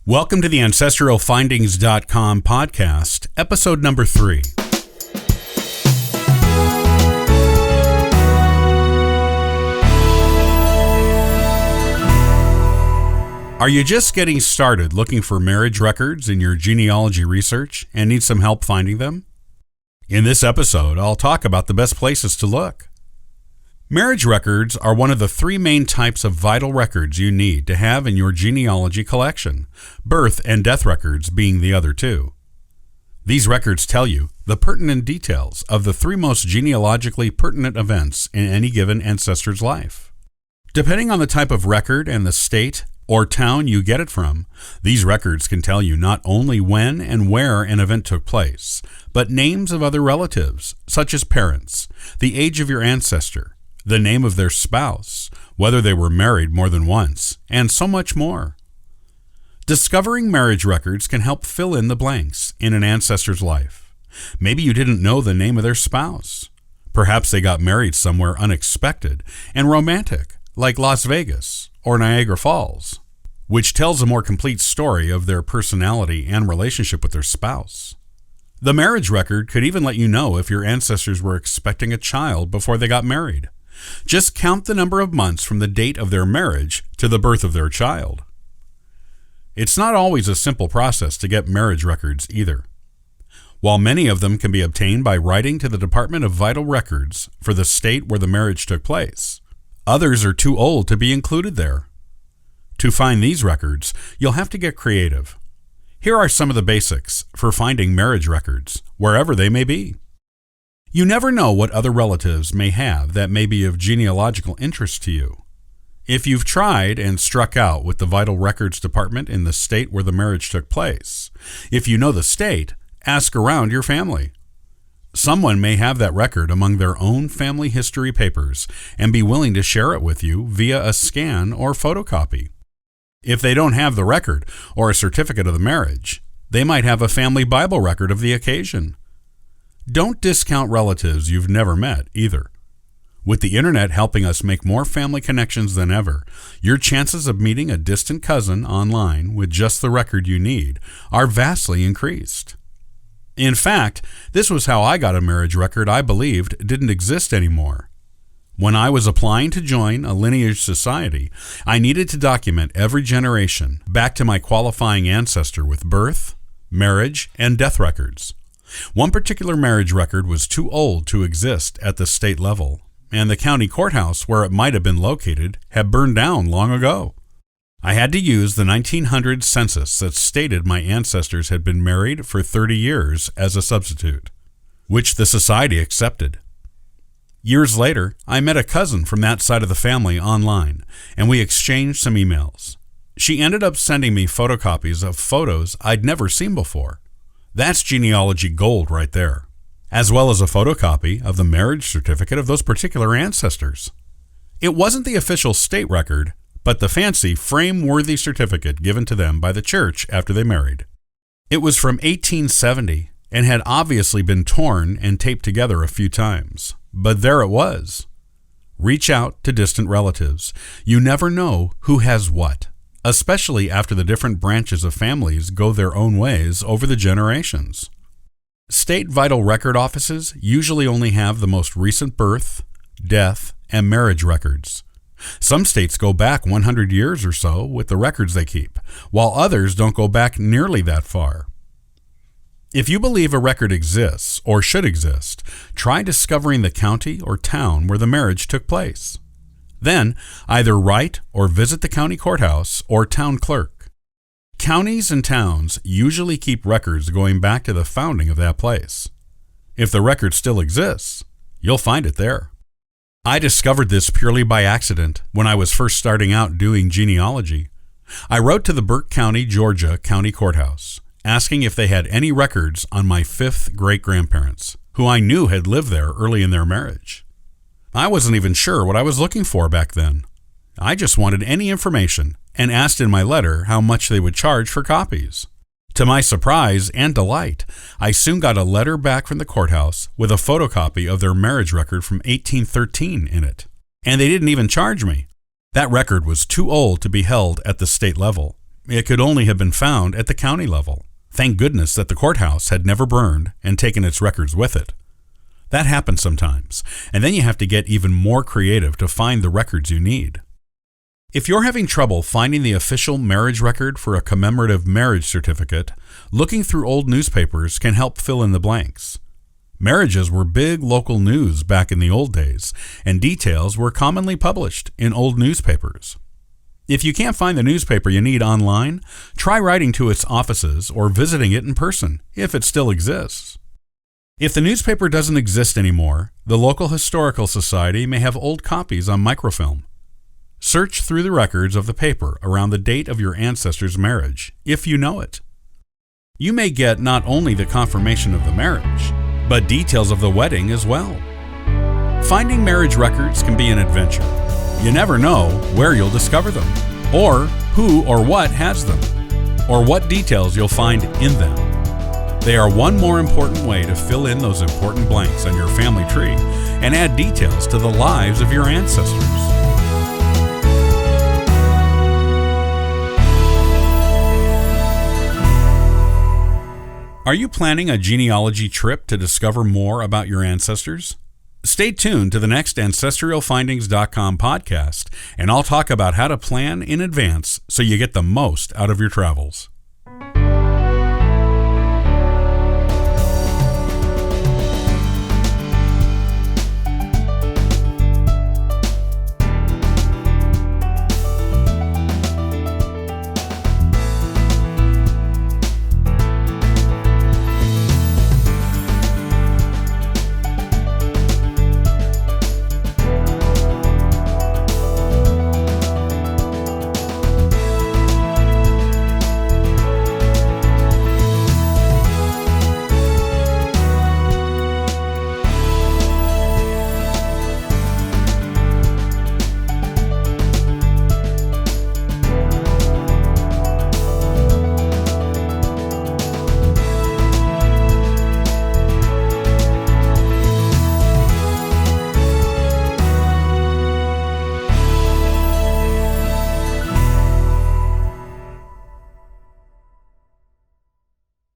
Welcome to the AncestralFindings.com podcast, episode number 3. Are you just getting started looking for marriage records in your genealogy research and need some help finding them? In this episode, I'll talk about the best places to look. Marriage records are one of the 3 main types of vital records you need to have in your genealogy collection, birth and death records being the other 2. These records tell you the pertinent details of the 3 most genealogically pertinent events in any given ancestor's life. Depending on the type of record and the state or town you get it from, these records can tell you not only when and where an event took place, but names of other relatives, such as parents, the age of your ancestor, the name of their spouse, whether they were married more than once, and so much more. Discovering marriage records can help fill in the blanks in an ancestor's life. Maybe you didn't know the name of their spouse. Perhaps they got married somewhere unexpected and romantic, like Las Vegas or Niagara Falls, which tells a more complete story of their personality and relationship with their spouse. The marriage record could even let you know if your ancestors were expecting a child before they got married. Just count the number of months from the date of their marriage to the birth of their child. It's not always a simple process to get marriage records either. While many of them can be obtained by writing to the Department of Vital Records for the state where the marriage took place, others are too old to be included there. To find these records, you'll have to get creative. Here are some of the basics for finding marriage records, wherever they may be. You never know what other relatives may have that may be of genealogical interest to you. If you've tried and struck out with the Vital Records Department in the state where the marriage took place, if you know the state, ask around your family. Someone may have that record among their own family history papers and be willing to share it with you via a scan or photocopy. If they don't have the record or a certificate of the marriage, they might have a family Bible record of the occasion. Don't discount relatives you've never met either. With the internet helping us make more family connections than ever, your chances of meeting a distant cousin online with just the record you need are vastly increased. In fact, this was how I got a marriage record I believed didn't exist anymore. When I was applying to join a lineage society, I needed to document every generation back to my qualifying ancestor with birth, marriage, and death records. One particular marriage record was too old to exist at the state level, and the county courthouse where it might have been located had burned down long ago. I had to use the 1900 census that stated my ancestors had been married for 30 years as a substitute, which the society accepted. Years later, I met a cousin from that side of the family online, and we exchanged some emails. She ended up sending me photocopies of photos I'd never seen before. That's genealogy gold right there, as well as a photocopy of the marriage certificate of those particular ancestors. It wasn't the official state record, but the fancy frame-worthy certificate given to them by the church after they married. It was from 1870 and had obviously been torn and taped together a few times, but there it was. Reach out to distant relatives. You never know who has what, especially after the different branches of families go their own ways over the generations. State vital record offices usually only have the most recent birth, death, and marriage records. Some states go back 100 years or so with the records they keep, while others don't go back nearly that far. If you believe a record exists or should exist, try discovering the county or town where the marriage took place. Then, either write or visit the county courthouse or town clerk. Counties and towns usually keep records going back to the founding of that place. If the record still exists, you'll find it there. I discovered this purely by accident when I was first starting out doing genealogy. I wrote to the Burke County, Georgia County Courthouse, asking if they had any records on my 5th great-grandparents, who I knew had lived there early in their marriage. I wasn't even sure what I was looking for back then. I just wanted any information and asked in my letter how much they would charge for copies. To my surprise and delight, I soon got a letter back from the courthouse with a photocopy of their marriage record from 1813 in it. And they didn't even charge me. That record was too old to be held at the state level, it could only have been found at the county level. Thank goodness that the courthouse had never burned and taken its records with it. That happens sometimes, and then you have to get even more creative to find the records you need. If you're having trouble finding the official marriage record for a commemorative marriage certificate, looking through old newspapers can help fill in the blanks. Marriages were big local news back in the old days, and details were commonly published in old newspapers. If you can't find the newspaper you need online, try writing to its offices or visiting it in person, if it still exists. If the newspaper doesn't exist anymore, the local historical society may have old copies on microfilm. Search through the records of the paper around the date of your ancestor's marriage, if you know it. You may get not only the confirmation of the marriage, but details of the wedding as well. Finding marriage records can be an adventure. You never know where you'll discover them, or who or what has them, or what details you'll find in them. They are one more important way to fill in those important blanks on your family tree and add details to the lives of your ancestors. Are you planning a genealogy trip to discover more about your ancestors? Stay tuned to the next AncestralFindings.com podcast, and I'll talk about how to plan in advance so you get the most out of your travels.